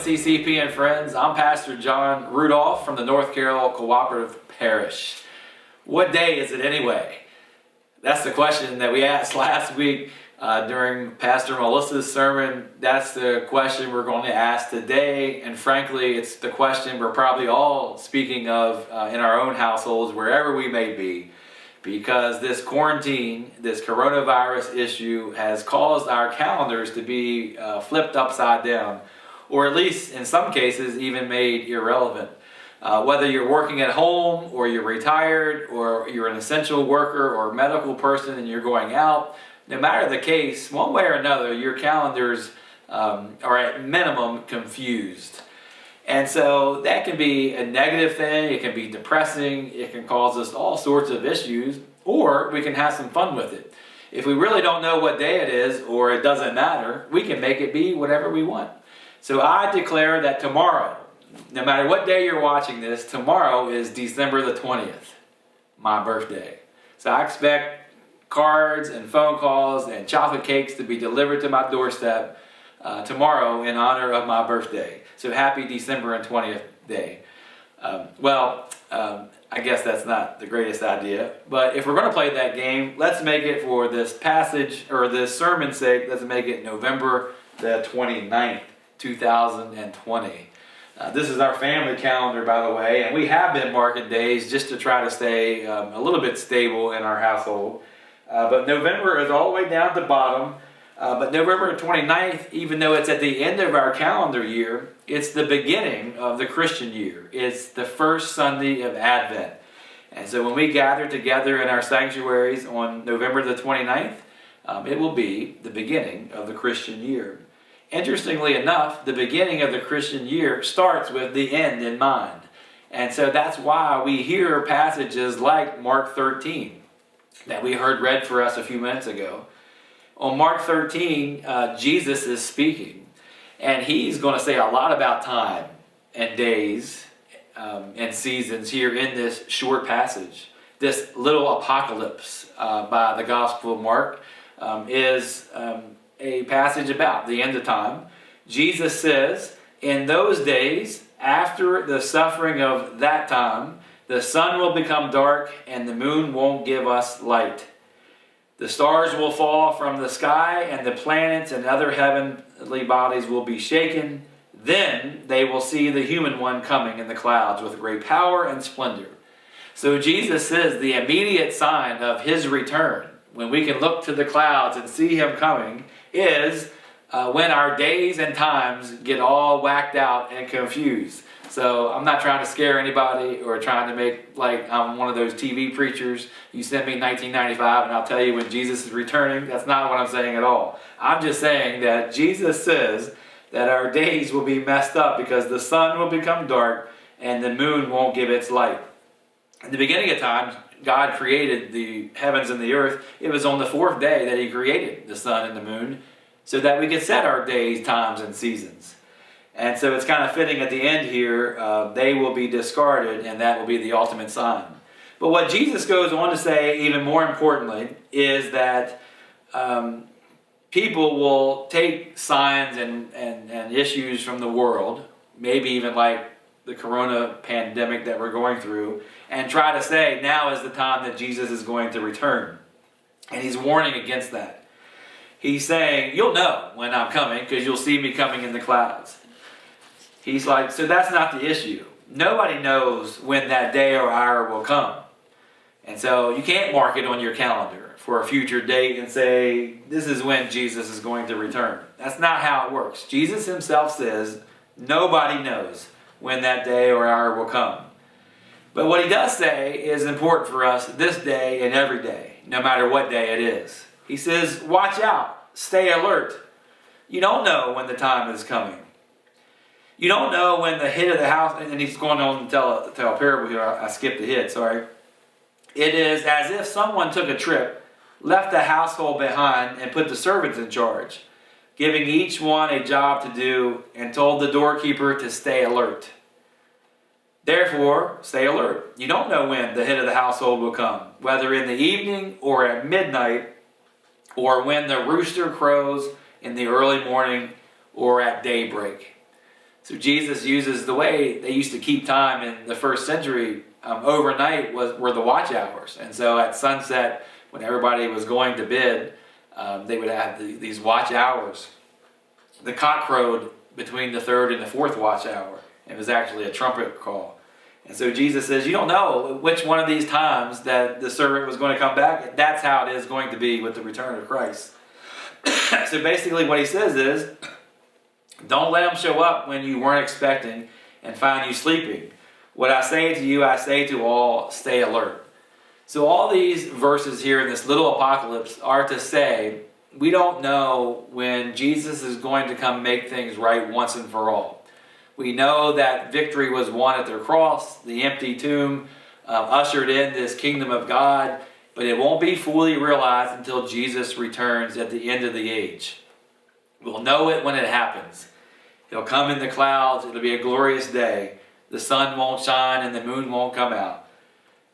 NCCP and friends. I'm Pastor John Rudolph from the North Carroll Cooperative Parish. What day is it anyway? That's the question that we asked last week during Pastor Melissa's sermon. That's the question we're going to ask today, and frankly, it's the question we're probably all speaking of in our own households, wherever we may be, because this quarantine, this coronavirus issue has caused our calendars to be flipped upside down, or at least in some cases even made irrelevant. Whether you're working at home, or you're retired, or you're an essential worker or medical person and you're going out, no matter the case, one way or another, your calendars are at minimum confused. And so that can be a negative thing, it can be depressing, it can cause us all sorts of issues, or we can have some fun with it. If we really don't know what day it is, or it doesn't matter, we can make it be whatever we want. So I declare that tomorrow, no matter what day you're watching this, tomorrow is December the 20th, my birthday. So I expect cards and phone calls and chocolate cakes to be delivered to my doorstep tomorrow in honor of my birthday. So happy December 20th day. I guess that's not the greatest idea, but if we're going to play that game, let's make it, for this passage or this sermon's sake, let's make it November the 29th, 2020. This is our family calendar, by the way, and we have been marking days just to try to stay a little bit stable in our household. But November is all the way down at the bottom. But November 29th, even though it's at the end of our calendar year, it's the beginning of the Christian year. It's the first Sunday of Advent. And so when we gather together in our sanctuaries on November the 29th, it will be the beginning of the Christian year. Interestingly enough, the beginning of the Christian year starts with the end in mind. And so that's why we hear passages like Mark 13 that we heard read for us a few minutes ago. On Mark 13, Jesus is speaking, and he's going to say a lot about time and days and seasons here in this short passage. This little apocalypse by the Gospel of Mark is a passage about the end of time. Jesus says, in those days, after the suffering of that time, the sun will become dark and the moon won't give us light. The stars will fall from the sky, and the planets and other heavenly bodies will be shaken. Then they will see the human one coming in the clouds with great power and splendor. So Jesus says the immediate sign of his return, when we can look to the clouds and see him coming, is when our days and times get all whacked out and confused. So I'm not trying to scare anybody or trying to make like I'm one of those TV preachers. You send me 1995 and I'll tell you when Jesus is returning. That's not what I'm saying at all. I'm just saying that Jesus says that our days will be messed up because the sun will become dark and the moon won't give its light. In the beginning of time, God created the heavens and the earth. It was on the fourth day that he created the sun and the moon so that we could set our days, times, and seasons. And so it's kind of fitting at the end here, they will be discarded, and that will be the ultimate sign. But what Jesus goes on to say, even more importantly, is that people will take signs and issues from the world, maybe even like the corona pandemic that we're going through, and try to say, now is the time that Jesus is going to return. And he's warning against that. He's saying, you'll know when I'm coming, because you'll see me coming in the clouds. He's like, so that's not the issue. Nobody knows when that day or hour will come. And so you can't mark it on your calendar for a future date and say, this is when Jesus is going to return. That's not how it works. Jesus himself says, nobody knows when that day or hour will come. But what he does say is important for us this day and every day, no matter what day it is. He says, watch out, stay alert. You don't know when the time is coming. You don't know when the head of the house, and he's going on to tell a parable here. I skipped ahead, sorry. It is as if someone took a trip, left the household behind, and put the servants in charge, giving each one a job to do, and told the doorkeeper to stay alert. Therefore, stay alert. You don't know when the head of the household will come, whether in the evening or at midnight, or when the rooster crows in the early morning or at daybreak. So Jesus uses the way they used to keep time in the first century. Overnight were the watch hours. And so at sunset, when everybody was going to bed, they would have these watch hours. The cock crowed between the third and the fourth watch hour. It was actually a trumpet call. And so Jesus says, you don't know which one of these times that the servant was going to come back. That's how it is going to be with the return of Christ. So basically what he says is, don't let him show up when you weren't expecting and find you sleeping. What I say to you, I say to all, stay alert. So all these verses here in this little apocalypse are to say, we don't know when Jesus is going to come make things right once and for all. We know that victory was won at the cross, the empty tomb ushered in this kingdom of God, but it won't be fully realized until Jesus returns at the end of the age. We'll know it when it happens. He'll come in the clouds. It'll be a glorious day. The sun won't shine and the moon won't come out.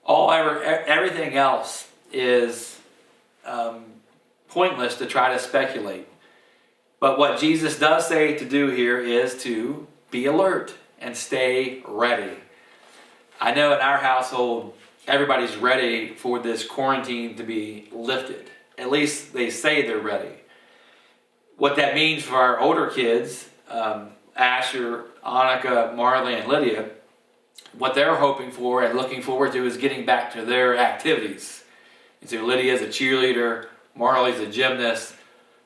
Everything else is pointless to try to speculate. But what Jesus does say to do here is to be alert and stay ready. I know in our household, everybody's ready for this quarantine to be lifted. At least they say they're ready. What that means for our older kids, Asher, Annika, Marley, and Lydia, what they're hoping for and looking forward to is getting back to their activities. And so Lydia's a cheerleader, Marley's a gymnast,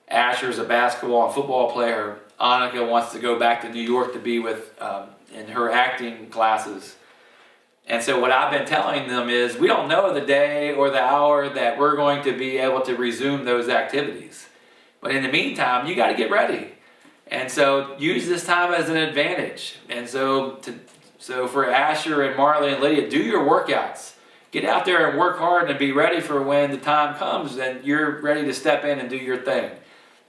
Asher's a basketball and football player, Annika wants to go back to New York to be with in her acting classes. And so what I've been telling them is, we don't know the day or the hour that we're going to be able to resume those activities. But in the meantime, you got to get ready. And so use this time as an advantage. And so for Asher and Marley and Lydia, do your workouts. Get out there and work hard and be ready for when the time comes and you're ready to step in and do your thing.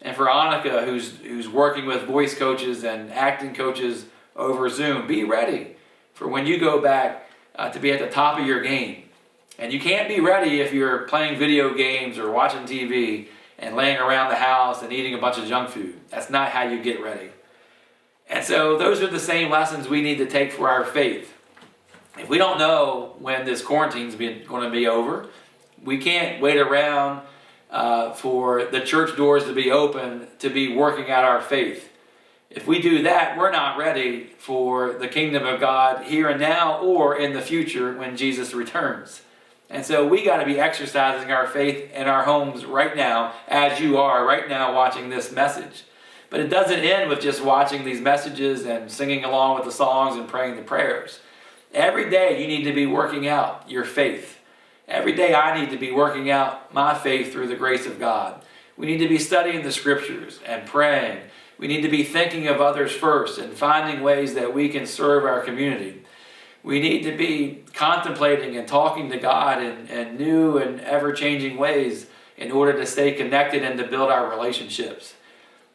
And for Annika, who's working with voice coaches and acting coaches over Zoom, be ready for when you go back to be at the top of your game. And you can't be ready if you're playing video games or watching TV and laying around the house and eating a bunch of junk food. That's not how you get ready. And so those are the same lessons we need to take for our faith. If we don't know when this quarantine's going to be over, we can't wait around for the church doors to be open to be working out our faith. If we do that, we're not ready for the kingdom of God here and now or in the future when Jesus returns. And so we got to be exercising our faith in our homes right now, as you are right now watching this message. But it doesn't end with just watching these messages and singing along with the songs and praying the prayers. Every day you need to be working out your faith. Every day I need to be working out my faith through the grace of God. We need to be studying the scriptures and praying. We need to be thinking of others first and finding ways that we can serve our community. We need to be contemplating and talking to God in new and ever-changing ways in order to stay connected and to build our relationships.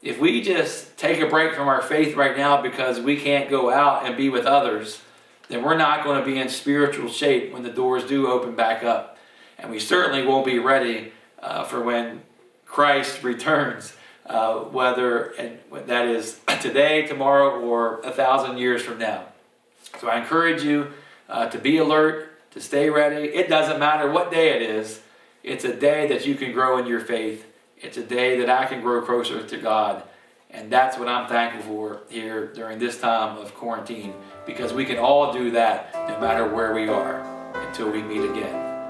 If we just take a break from our faith right now because we can't go out and be with others, then we're not going to be in spiritual shape when the doors do open back up. And we certainly won't be ready for when Christ returns, whether that is today, tomorrow, or 1,000 years from now. So I encourage you to be alert, to stay ready. It doesn't matter what day it is. It's a day that you can grow in your faith. It's a day that I can grow closer to God. And that's what I'm thankful for here during this time of quarantine, because we can all do that no matter where we are until we meet again.